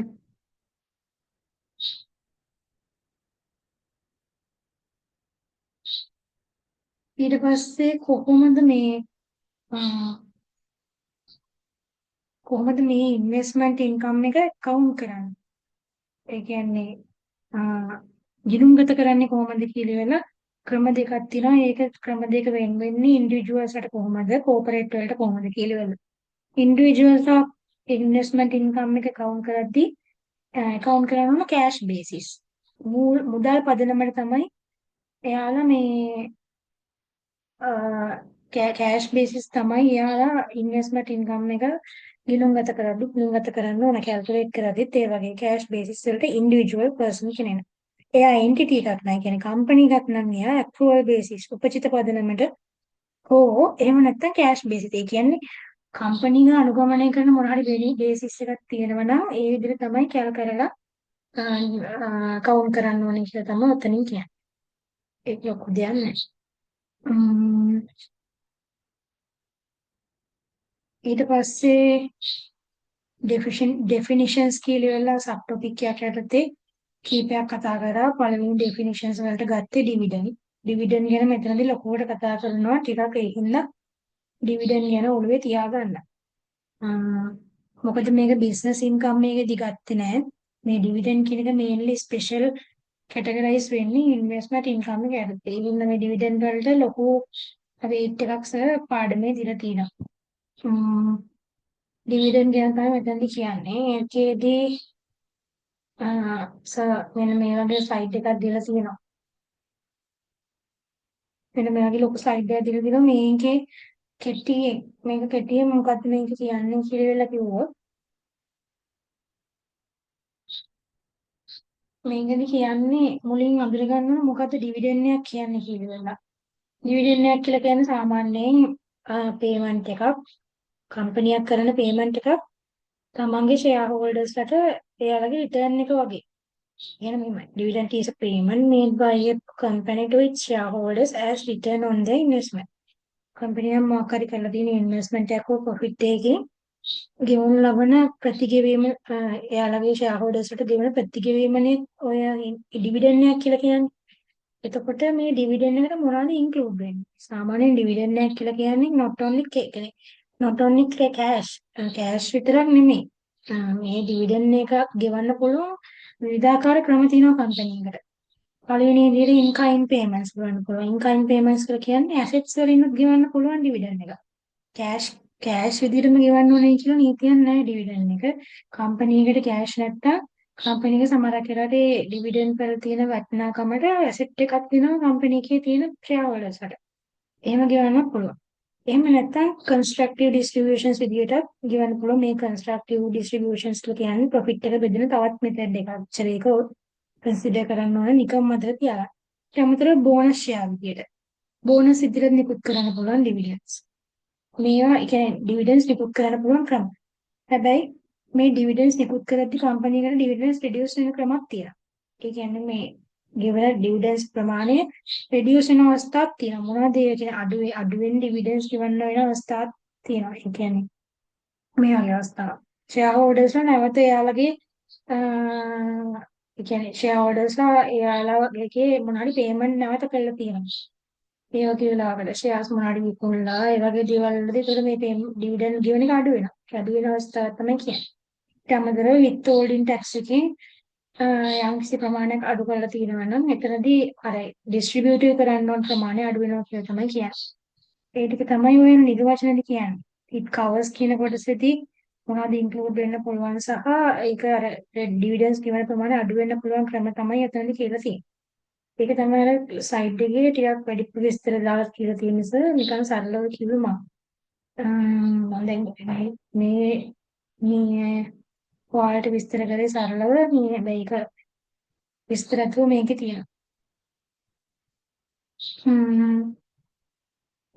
ඊට පස්සේ අ, කොහොමද මේ ඉන්වෙස්ට්මන්ට් ඉන්කම් එක කවුන්ට් කරන්නේ? ඒ කියන්නේ අ, ගිණුම්ගත කරන්නේ කොහොමද කියලා වෙන ක්‍රම දෙකක් තියෙනවා. ඒක ක්‍රම දෙක වෙන වෙන්නේ ඉන්ඩිවිජුවල්ස්ට කොහොමද, කෝපරේට් වලට කොහොමද කියලා වෙන. ඉන්ඩිවිජුවල්ස් ඉන්වෙස්ට්මන්ට් ඉන්කම් එක කවුන්ට් කරද්දී කවුන්ට් කරනවා කෑෂ් බේසිස්. මුදල් පදනමට තමයි එයාලා මේ කෑෂ් බේසිස් තමයි එයාලා ඉන්වෙස්ට්මන්ට් ඉන්කම් එක ගිණුම්ගත කරන්න ඕන කැල්කියුලේට් කරද්දිත් ඒ වගේ කෑෂ් බේසිස් වලට ඉන්ඩිවිජුවල් පර්සන් කෙනෙක්. එයා එන්ටිටි එකක් නෑ කියන්නේ කම්පැනි එකක් නම් එයා ඇක්රුවල් බේසිස් උපචිත පදනමට හෝ එහෙම නැත්නම් කෑෂ් බේසිස්. ඒ කියන්නේ කම්පැනි එක අනුගමනය කරන මොන හරි බේසිස් එකක් තියෙනවා නම් ඒ විදිහට තමයි කැල් කරලා කවුන්ට් කරන්න ඕනේ කියලා තමයි ඔතනින් කියන්නේ. ඒක ලොකු දෙයක් නෑ. ම්ම්, ඊට පස්සේ ඩෙෆිනිෂන්ස් කියලා වෙලා සබ් ටොපික් එකක් යටතේ කීපයක් කතා කරා. පළවෙනි ඩෙෆිනිෂන්ස් වලට ගත්තේ ඩිවිඩන්ඩ්. ඩිවිඩන්ඩ් ගැන මෙතනදී ලොකුවට කතා කරනවා ටිකක් ඒකින්ද ඩිවිඩන්ඩ් ගැන ඔළුවේ තියාගන්න. මොකද මේක බිස්නස් ඉන්කම් එකේදී ගත්තේ නෑ. මේ ඩිවිඩන්ඩ් කියන එක මේන්ලි ස්පෙෂල් කැටගරයිස් වෙන්නේ ඉන්වෙස්ට්මන්ට් ඉන්කම් එක යටතේ. ඒ හින්දා මේ ඩිවිඩන්ඩ් වලට ලොකු රේට් එකක් පාඩමේ දීලා තියෙනවා. ඩිවිඩන්ඩ් ගැන තමයි මෙතනදී කියන්නේ. ඒකේදී මෙන්න මේ වගේ සයිට් එකක් දීලා තියෙනවා. මෙන්න මේ වගේ ලොකු සයිට් එකක් දීලා තියෙනවා. මේක කෙටියෙන් මොකද්ද මේක කියන්නේ කියලා කිව්වොත් මේකද කියන්නේ මුලින් අඳුර ගන්න ඕන මොකද්ද ඩිවිඩන්ඩ් එකක් කියන්නේ කියලා. ඩිවිඩන්ඩ් එකක් කියලා කියන්නේ සාමාන්‍යයෙන් පේමන්ට් එකක් කම්පැනියක් කරන පේමන්ට් එකක් තමන්ගේ ෂෙයා හෝල්ඩර්ස්ලට එයාලගේ රිටර්න් එක වගේ. එහෙනම් මෙහෙමයි. Dividend is a payment made by a company to its shareholders as return on their investment. Company එක මොකක් හරි කරලා තියෙන ඉන්වෙස්ට්මන්ට් එකක් හෝ ප්‍රොෆිට් එකකින් ගෙවනු ලබන ප්‍රතිගෙවීම එයාලගේ ෂෙයා හෝල්ඩර්ස්ලට ගෙවන ප්‍රතිගෙවීමනේ ඔය ඩිවිඩන්ඩ් එකක් කියලා කියන්නේ. එතකොට මේ ඩිවිඩන්ඩ් එකට මොනවද ඉන්ක්ලූඩ් වෙන්නේ? සාමාන්‍යයෙන් ඩිවිඩන්ඩ් එකක් කියලා කියන්නේ not only cash විතරක් නෙමෙයි. මේ ඩිවිඩන්ඩ් එකක් ගෙවන්න පුළුවන් විවිධාකාර ක්‍රම තියෙනවා කම්පැනි එකට. පළවෙනි විදිහට in-kind payments ගෙවන්න පුළුවන්. in-kind payments කියලා කියන්නේ assets වලින් ගෙවන්න පුළුවන් ඩිවිඩන්ඩ් එක. කෑෂ් විදිහටම ගෙවන්න ඕනේ කියලා නීතියක් නැහැ ඩිවිඩන්ඩ් එක. කම්පැනි එකට කෑෂ් නැත්තම් කම්පැනි එක සමහරක් වෙලාවට ඒ ඩිවිඩන්ඩ් වල තියෙන වටිනාකමට ඇසෙට් එකක් දෙනවා කම්පැනි එකේ තියෙන ෂෙයා හෝල්ඩර්ස්ට. එහෙම ගෙවන්න පුළුවන්. එහෙම නැත්නම් කන්ස්ට්‍රක්ටිව් ඩිස්ට්‍රිබියුෂන්ස් විදිහට ගෙවන්න පුළුවන්. මේ කන්ස්ට්‍රක්ටිව් ඩිස්ට්‍රිබියුෂන්ස් කියලා කියන්නේ ප්‍රොෆිට් එක බෙදෙන තවත් මෙතඩ් එකක්. ඒක කන්සිඩර් කරන්න ඕනේ නිකම් මතක තියාගන්න. ඊට අමතරව බෝනස් ෂෙයා විදියට. බෝනස් විදියට නිකුත් කරන්න පුළුවන් ඩිවිඩන්ඩ්ස්. මේවා කියන්නේ ඩිවිඩන්ඩ්ස් නිකුත් කරන්න පුළුවන් ක්‍රම. හැබැයි මේ ඩිවිඩන්ඩ්ස් නිකුත් කරද්දී කම්පැනි එකට ඩිවිඩන්ඩ්ස් රිඩියුස් වෙන ක්‍රමක් තියෙනවා. ඒ කියන්නේ මේ ගෙවන ඩිවිඩන්ඩ්ස් ප්‍රමාණය රිඩියුස් වෙන අවස්ථාවක් තියෙනවා. මොනවද ඒ කියන්නේ අඩුවෙන් ඩිවිඩන්ඩ්ස් ගෙවන්න වෙන අවස්ථාවක් තියෙනවා. ඒ කියන්නේ මේ වගේ අවස්ථාවක්. ෂෙයා හෝල්ඩර්ස්ලා නැවත එයාලගේ ඒ කියන්නේ ෂෙයා හෝල්ඩර්ස්ලා එයාලගේ මොන හරි පේමන්ට් නැවත කළා තියෙනවා. ඒ වගේ වෙලාවකට ෂෙයාර්ස් මොන හරි විකුණලා ඒ වගේ දේවල් වලදී ඒකට මේ ඩිවිඩන්ඩ් ගෙවන එක අඩු වෙනවා. අඩු වෙන අවස්ථාවක් තමයි කියන්නේ. ඊට අමතරව විත් හෝල්ඩින් ටැක්ස් එකෙන් යම්කිසි ප්‍රමාණයක් අඩු කරලා තියෙනවා නම් එතනදී අර ඩිස්ට්‍රිබියුටිව් කරන්න ඕන ප්‍රමාණය අඩු වෙනවා කියලා තමයි කියන්නේ. ඒ ටික තමයි ඔය නිර්වචනදී කියන්නේ. it covers කියන කොටසේදී මොනවද ඉන්ක්ලූඩ් වෙන්න පුළුවන් සහ ඒක අර ඩිවිඩන්ඩ්ස් ගෙවන ප්‍රමාණය අඩු වෙන්න පුළුවන් ක්‍රම තමයි එතනදී කියලා තියෙන්නේ. ඒක තමයි අර සයිඩ් එකේ ටිකක් වැඩිපුර විස්තර දාලා කියලා තියෙන නිසා නිකන් සරලව කිව්වම මම දැන් මේ ඔයාලට විස්තර කරේ සරලව මේ හැබැයි ඒක විස්තරත්ව මේකේ තියෙනවා.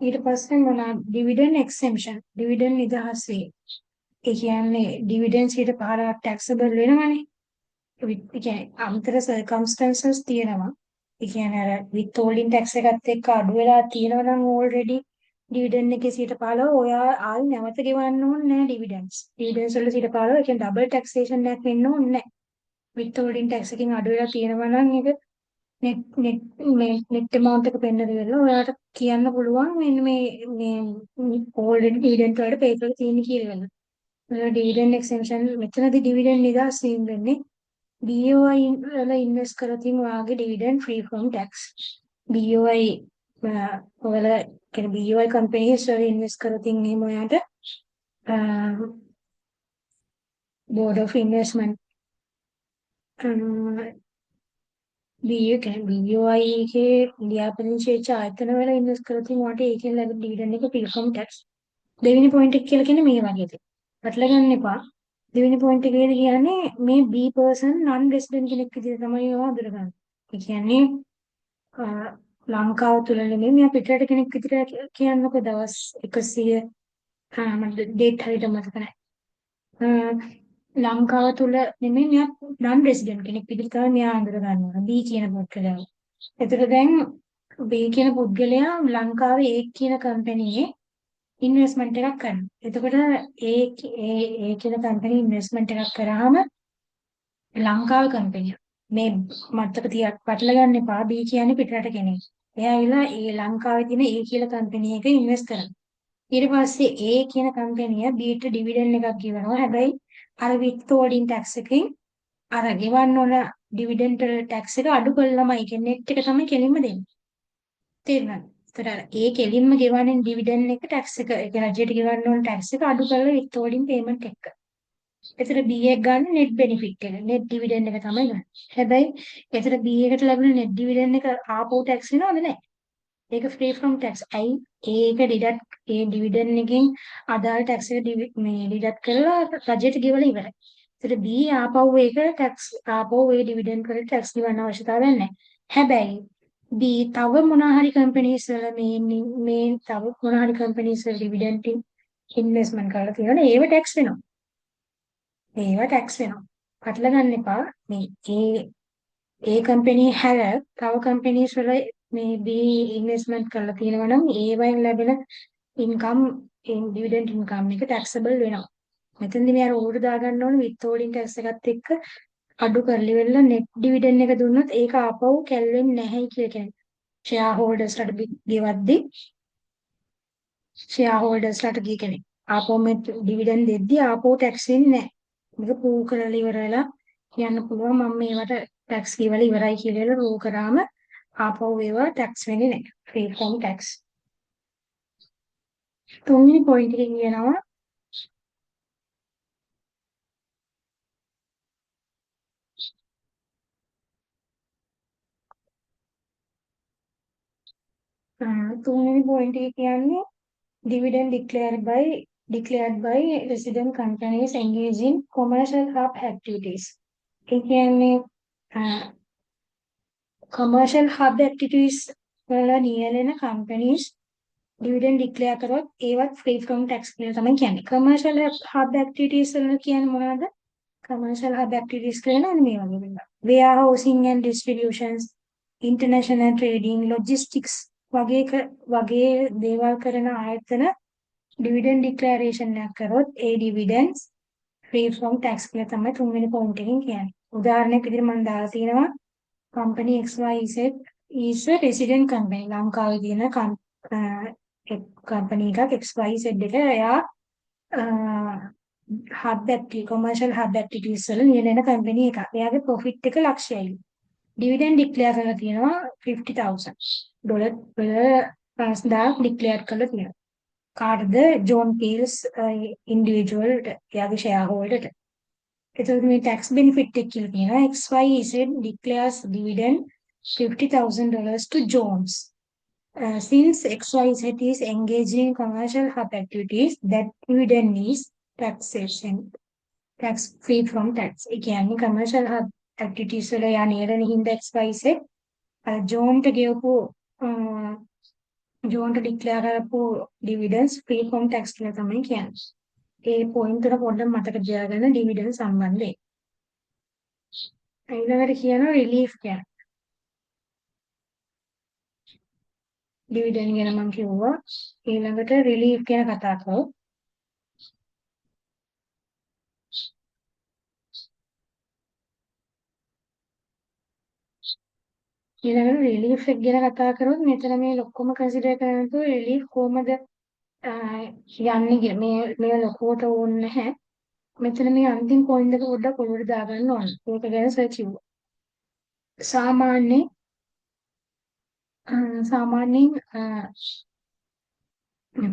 ඊට පස්සේ මොනවාද ඩිවිඩන්ඩ් එක්සෙම්පෂන් ඩිවිඩන්ඩ් නිදහස් වේ. ඒ කියන්නේ ඩිවිඩන්ඩ්ස් ඊට 15ක් ටැක්සබල් වෙනවනේ. ඒ කියන්නේ අමතර සර්කම්ස්ටැන්සස් තියෙනවා. ඒ කියන්නේ අර විත්හෝල්ඩින් ටැක්ස් එකත් එක්ක අඩු වෙලා තියෙනවා නම් ඕල්රෙඩි ඩිවිඩන්ඩ් එකේ 15% ඔයා ආයි නැවත ගෙවන්න ඕනේ නැහැ ඩිවිඩන්ඩ්ස්. ඩිවිඩන්ඩ්ස් වල 15% ඒ කියන්නේ ඩබල් ටැක්සේෂන් එකක් වෙන්න ඕනේ නැහැ. විත්හෝල්ඩින් ටැක්ස් එකකින් අඩු වෙලා තියෙනවා නම් ඒක නෙට් නෙට් මේ නෙට් amount එක පෙන්නන වෙලාව ඔයාලට කියන්න පුළුවන් මෙන්න මේ ඕල්රෙඩි ඩිවිඩන්ඩ් වලට පේ කරලා තියෙන කියලා වෙන. ඔයාලා ඩිවිඩන්ඩ් එක්සෙම්පෂන් මෙතනදී ඩිවිඩන්ඩ් නිදහස් වීම වෙන්නේ BOI වල ඉන්වෙස්ට් කරොතින් ඔයාගේ dividend free from tax. BOI ඔයාලා කියන්නේ BOI කම්පැනිස් වල ඉන්වෙස්ට් කරොතින් එහෙම ඔයාට බෝඩ් ඔෆ් ඉන්වෙස්ට්මන්ට් BOI එකේ ලියාපදිංචි වෙච්ච ආයතන වල ඉන්වෙස්ට් කරොතින් ඔයාට ඒකෙන් ලැබෙන ඩිවිඩන්ඩ් එක ෆ්‍රී ෆ්‍රොම් ටැක්ස්. දෙවෙනි පොයින්ට් එක කියලා කියන්නේ මේ වගේ දෙයක්. පැටල ගන්න එපා. දෙවෙනි පොයින්ට් එකේදී කියන්නේ මේ B person non resident කෙනෙක් විදිහට තමයි ඒවා අඳුරගන්නේ. ඒ කියන්නේ ලංකාව තුල නෙමෙයි මෙයා පිටරට කෙනෙක් විදිහට කියන්නකො දවස් 100 මට ඩේට් හරියට මතක නැහැ. ලංකාව තුල නෙමෙයි මෙයා non resident කෙනෙක් විදිහට තමයි මෙයා අඳුරගන්නවා. B කියන පුද්ගලයා. එතකොට දැන් B කියන පුද්ගලයා ලංකාවේ A කියන කම්පැනියේ ඉන්වෙස්ට්මන්ට් එකක් කරනවා. එතකොට ඒ කියන කම්පැනි ඉන්වෙස්ට්මන්ට් එකක් කරාම ලංකාවේ කම්පැනිය මේ මතක තියක් පටල ගන්න එපා. B කියන්නේ පිටරට කෙනෙක්. එයා ඇවිල්ලා ඒ ලංකාවේ තියෙන A කියලා කම්පැනි එක ඉන්වෙස්ට් කරනවා. ඊට පස්සේ A කියන කම්පැනිය B ට ඩිවිඩන්ඩ් එකක් ගෙවනවා. හැබැයි අර විත්හෝල්ඩින් ටැක්ස් එකෙන් අර ගෙවන්න ඕන ඩිවිඩන්ඩ් ටැක්ස් එක අඩු කළාමයි කියන්නේ නෙට් එක තමයි කෙලින්ම දෙන්නේ. තේරුණාද? ඒතර ඒ කෙලින්ම ගෙවන්නේ ඩිවිඩන්ඩ් එක ටැක්ස් එක ඒ කියන්නේ රජයට ගෙවන්න ඕන ටැක්ස් එක අඩු කරලා විත්හෝල්ඩින් පේමන්ට් එක්ක. ඒතර B එක ගන්න නෙට් බෙනිෆිට් එක නෙට් ඩිවිඩන්ඩ් එක තමයි ගන්න. හැබැයි ඒතර B එකට ලැබෙන නෙට් ඩිවිඩන්ඩ් එක ආපහු ටැක්ස් වෙනවද නැහැ. ඒක ෆ්‍රී ෆ්‍රොම් ටැක්ස්. ඇයි ඒක ඩිඩක්ට් ඒ ඩිවිඩන්ඩ් එකෙන් අදාළ ටැක්ස් එක මේ ඩිඩක්ට් කරලා රජයට ගෙවලා ඉවරයි. ඒතර B ආපහු ඒක ටැක්ස් ආපහු ඒ ඩිවිඩන්ඩ් වල ටැක්ස් ගෙවන්න අවශ්‍යතාවයක් නැහැ. හැබැයි B තව මොනවා හරි කම්පැනිස් වල මේ තව මොනවා හරි කම්පැනිස් වල ඩිවිඩන්ඩ් ඉන්වෙස්ට්මන්ට් කරලා තියෙනවනේ ඒව ටැක්ස් වෙනවා. ඒව ටැක්ස් වෙනවා. පටල ගන්න එපා. මේ ඒ කම්පැනි හැර තව කම්පැනිස් වල මේ B ඉන්වෙස්ට්මන්ට් කරලා තියෙනවා නම් ඒවෙන් ලැබෙන ඉන්කම් ඩිවිඩන්ඩ් ඉන්කම් එක ටැක්සබල් වෙනවා. මෙතනදී මේ අර උඩ දාගන්න ඕනේ විත්හෝල්ඩින් ටැක්ස් එකත් එක්ක අඩු කරලි වෙලා නෙට් ඩිවිඩන්ඩ් එක දුන්නොත් ඒක ආපහු කැල් වෙන්නේ නැහැ කියලා කියන්නේ. ෂෙයා හෝල්ඩර්ස්ලාට ගෙවද්දී ෂෙයා හෝල්ඩර්ස්ලාට කියන්නේ ආපහු මේ ඩිවිඩන්ඩ් දෙද්දී ආපහු ටැක්ස් වෙන්නේ නැහැ. මේක ප්‍රූව් කරලා ඉවර වෙලා කියන්න පුළුවන් මම මේවට ටැක්ස් ගෙවලා ඉවරයි කියලා ප්‍රූව් කරාම ආපහු ඒවා ටැක්ස් වෙන්නේ නැහැ. Free from tax. තුන්වෙනි පොයින්ට් එකේ කියනවා තුන්වෙනි පොයින්ට් එක කියන්නේ dividend declared by resident companies engaged in commercial hub activities. ඒ කියන්නේ commercial hub activities වල නියැලෙන companies dividend declare කරොත් ඒවත් free from tax කියලා තමයි කියන්නේ. commercial hub activities වල කියන්නේ මොනවද? commercial hub activities කියලා මේ වගේ වෙනවා. warehousing and distributions, international trading, logistics වගේ දේවල් කරන ආයතන ඩිවිඩන්ඩ් ඩික්ලරේෂන් එකක් කරොත් ඒ ඩිවිඩන්ඩ්ස් ෆ්‍රී ෆ්‍රොම් ටැක්ස් කියලා තමයි තුන්වෙනි පොයින්ට් එකෙන් කියන්නේ. උදාහරණයක් විදිහට මම දාලා තියෙනවා company XYZ is a resident company. ලංකාවේ තියෙන company එකක් XYZ එක එයා commercial hub activities වල නියැලෙන company එකක්. එයාගේ profit එක ලක්ෂයයි. ඩිවිඩන්ඩ් ඩික්ලෙයාර් කරලා තියෙනවා 50,000 ඩොලර් 5000 ඩික්ලෙයාර් කරලා තියෙනවා. කාටද ජෝන් පීල්ස් ඉන්ඩිවිජුවල්ට එයාගේ ෂෙයා හෝල්ඩර්ට. එතකොට මේ ටැක්ස් බෙනිෆිට් එක කියලා කියනවා XYZ declares dividend $50,000 to Jones. Since XYZ is engaged in commercial hub activities, that dividend is tax free from tax. ඒ කියන්නේ commercial hub activities වල යන්නේ හින්දා XYZ ජෝන්ට ගෙවපු you want to declare කරපු dividends free from tax කියලා තමයි කියන්නේ. ඒ point එක පොඩ්ඩක් මතක තියාගන්න dividend සම්බන්ධයෙන්. ඊළඟට කියනවා relief කියන. dividend ගැන මම කිව්වා. ඊළඟට relief ගැන කතා කරමු. ඊළඟට relief එක ගැන කතා කරොත් මෙතන මේ ඔක්කොම consider කරනකොට relief කොහමද යන්නේ මේ ලොකුවට ඕනේ නැහැ. මෙතන මේ අන්තිම point එක පොඩ්ඩක් ඔළුවට දාගන්න ඕනේ. ඒක ගැන සර්ච් කිව්වා. සාමාන්‍යයෙන්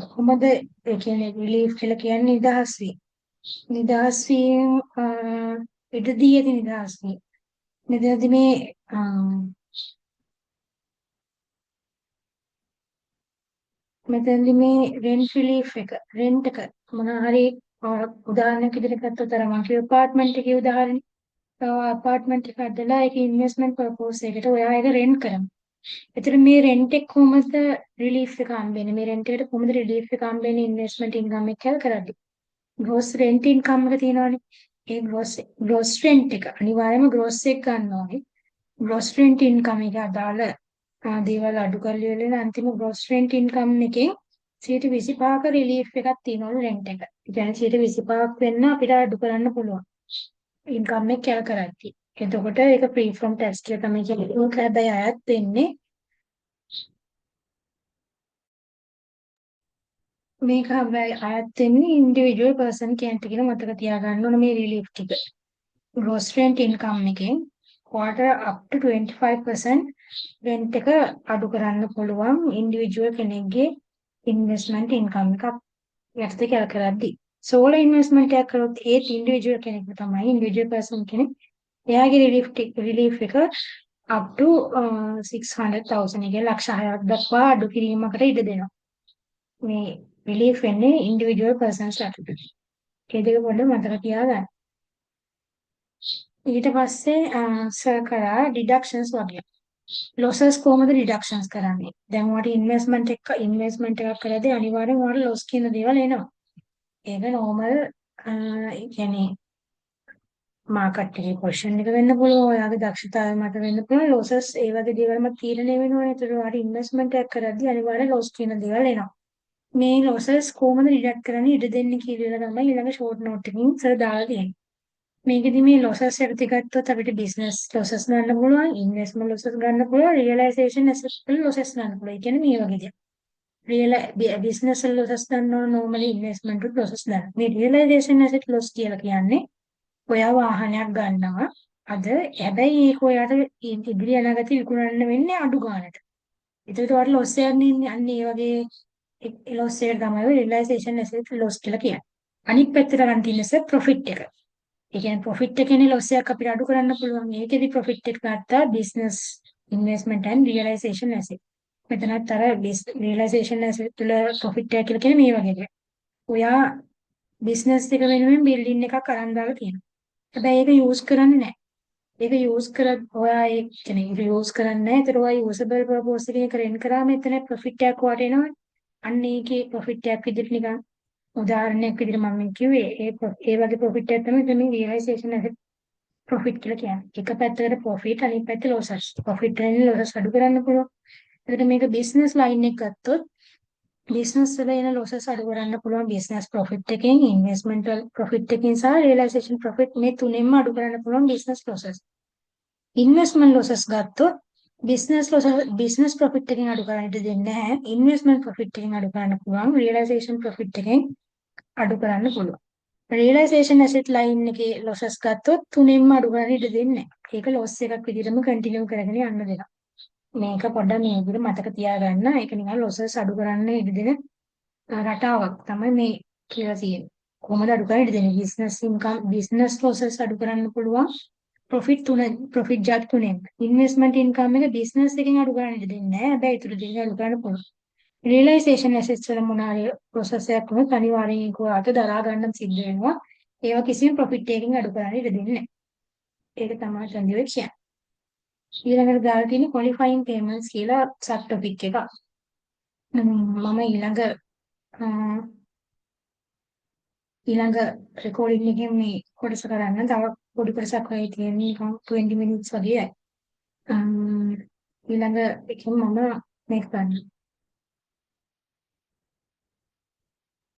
කොහොමද ඒ කියන්නේ relief කියලා කියන්නේ නිදහස් වීම. නිදහස් වීම ඉදදී ඇති නිදහස් වීම. මෙතනදී මේ මෙතනදී මේ rent relief එක rent එක මොන හරි උදාහරණයක් විදිහට ගත්තොත් අර මම කිව්ව apartment එකේ උදාහරණේ. apartment එක අදලා ඒක investment purpose එකට ඔයා ඒක rent කරනවා. එතන මේ rent එක කොහොමද relief එක හම්බෙන්නේ? මේ rent එකට කොහොමද relief එක හම්බෙන්නේ investment income එක කරද්දී? gross rent income එක තියෙනවානේ. ඒ gross rent එක අනිවාර්යයෙන්ම gross එක ගන්න ඕනේ. gross rent income එක අදාළ දේවල් අඩු කරලා ඉවරලා අන්තිම gross rent income එකෙන් 25% relief එකක් තියෙනවලු rent එක. ඒ කියන්නේ 25% වෙන්න අපිට අඩු කරන්න පුළුවන්. income එක කැල් කරද්දී. එතකොට ඒක free from tax කියලා තමයි කියන්නේ. ඒක හැබැයි අයත් වෙන්නේ මේක හැබැයි අයත් වෙන්නේ individual person කෙනෙක්ට කියලා මතක තියාගන්න ඕන මේ relief ටික. gross rent income එකෙන් quarter up to 25% rent එක අඩු කරන්න පුළුවන් individual කෙනෙක්ගේ investment income එකක් යටතේ කැල් කරද්දී. solo investment එකක් කරොත් ඒත් individual කෙනෙක් තමයි individual person කෙනෙක්. එයාගේ relief එක up to 600,000 එක ලක්ෂ 6ක් දක්වා අඩු කිරීමකට ඉඩ දෙනවා. මේ relief වෙන්නේ individual persons ලට. ඒ දෙක පොඩ්ඩක් මතක තියාගන්න. ඊට පස්සේ සර් කරා deductions වගේ. losses කොහොමද deductions කරන්නේ? දැන් ඔයාලට investment එකක් කරද්දී අනිවාර්යෙන් ඔයාලට loss කියන දේවල් එනවා. ඒක normal ඒ කියන්නේ මාකට් එකේ පොසිෂන් එක වෙන්න පුළුවන්, ඔයාගේ දක්ෂතාවය මත වෙන්න පුළුවන්. losses ඒ වගේ දේවල්ම තීරණය වෙනවනේ. ඒතර ඔයාලට investment එකක් කරද්දී අනිවාර්යෙන් loss කියන දේවල් එනවා. මේ losses කොහොමද deduct කරන්නේ ඉඩ දෙන්නේ කියලා තමයි ඊළඟ short note එකකින් සර් දාලා තියෙන්නේ. මේකෙදි මේ losses යටතේ ගත්තොත් අපිට business losses ගන්න පුළුවන්, investment losses ගන්න පුළුවන්, realization asset වල losses ගන්න පුළුවන්. ඒ කියන්නේ මේ වගේ දේවල්. business losses ගන්න ඕන normally investment වල losses ගන්න. මේ realization asset loss කියලා කියන්නේ ඔයා වාහනයක් ගන්නවා. අද හැබැයි ඒක ඔයාට ඉදිරි අනාගතේ විකුණන්න වෙන්නේ අඩු ගාණට. ඒකට ඔයාලට loss එකක් නෙන්නේ. අන්න ඒ වගේ loss එක තමයි realization asset loss කියලා කියන්නේ. අනිත් පැත්තට ගන්න තියෙන profit එක. ඒ කියන්නේ profit එකනේ loss එකක් අපිට අඩු කරන්න පුළුවන්. මේකෙදි profit එක ගත්තා business investment and realization asset. මෙතනත් අර realization asset තුළ profit එක කියලා කියන්නේ මේ වගේ එකක්. ඔයා business එක වෙනුවෙන් building එකක් අරන් දාලා තියෙනවා. හැබැයි ඒක use කරන්නේ නැහැ. ඒක use කරත් ඔයා ඒ කියන්නේ ඒක use කරන්නේ නැහැ. ඒතර ඔයා usable purpose එකකින් කරෙන් කරාම එතන profit එකක් වට එනවා. අන්න ඒකේ profit එකක් විදිහට නිකන් උදාහරණයක් විදිහට මම කිව්වේ ඒ වගේ profit එකක් තමයි මේ realization asset profit කියලා කියන්නේ. එක පැත්තකට profit අනිත් පැත්තේ losses. profit and losses අඩු කරන්න පුළුවන්. එතකොට මේක business line එක ගත්තොත් business වල එන losses අඩු කරන්න පුළුවන් business profit එකෙන්, investment profit එකෙන් සහ realization profit මේ තුනෙන්ම අඩු කරන්න පුළුවන් business losses. investment losses ගත්තොත් business profit එකෙන් අඩු කරන්න දෙන්නේ නැහැ. investment profit එකෙන් අඩු කරන්න පුළුවන්. realization profit එකෙන් අඩු කරන්න පුළුවන්. realization asset line එකේ losses ගත්තොත් තුනෙන්ම අඩු කරන්න ඉඩ දෙන්නේ නැහැ. ඒක loss එකක් විදිහටම continue කරගෙන යන්න දෙනවා. මේක පොඩ්ඩක් මේ විදිහට මතක තියාගන්න. ඒක නිකන් losses අඩු කරන්න ඉඩ දෙන රටාවක් තමයි මේ කියලා තියෙන්නේ. කොහොමද අඩු කරන්න ඉඩ දෙන්නේ? business losses අඩු කරන්න පුළුවන්. profit ජාති තුනෙන්. investment income එක business එකෙන් අඩු කරන්න ඉඩ දෙන්නේ නැහැ. හැබැයි ඊටු දෙක අඩු කරන්න පුළුවන්. realization assets වල මොනාරි process එකක් වුණොත් අනිවාර්යෙන් ඒක ඔයාලට දරා ගන්න සිද්ධ වෙනවා. ඒවා කිසිම profit එකකින් අඩු කරන්න ඉඩ දෙන්නේ නැහැ. ඒක තමයි සංජීව කියන්නේ. ඊළඟට දාලා තියෙන්නේ qualifying payments කියලා සබ් ටොපික් එකක්. මම ඊළඟ රෙකෝඩින් එකෙන් මේ කොටස කරන්න තව පොඩි කොටසක් වෙයි තියෙන්නේ නිකන් 20 minutes වගේයි. ඊළඟ එකෙන් මම මේක ගන්නවා.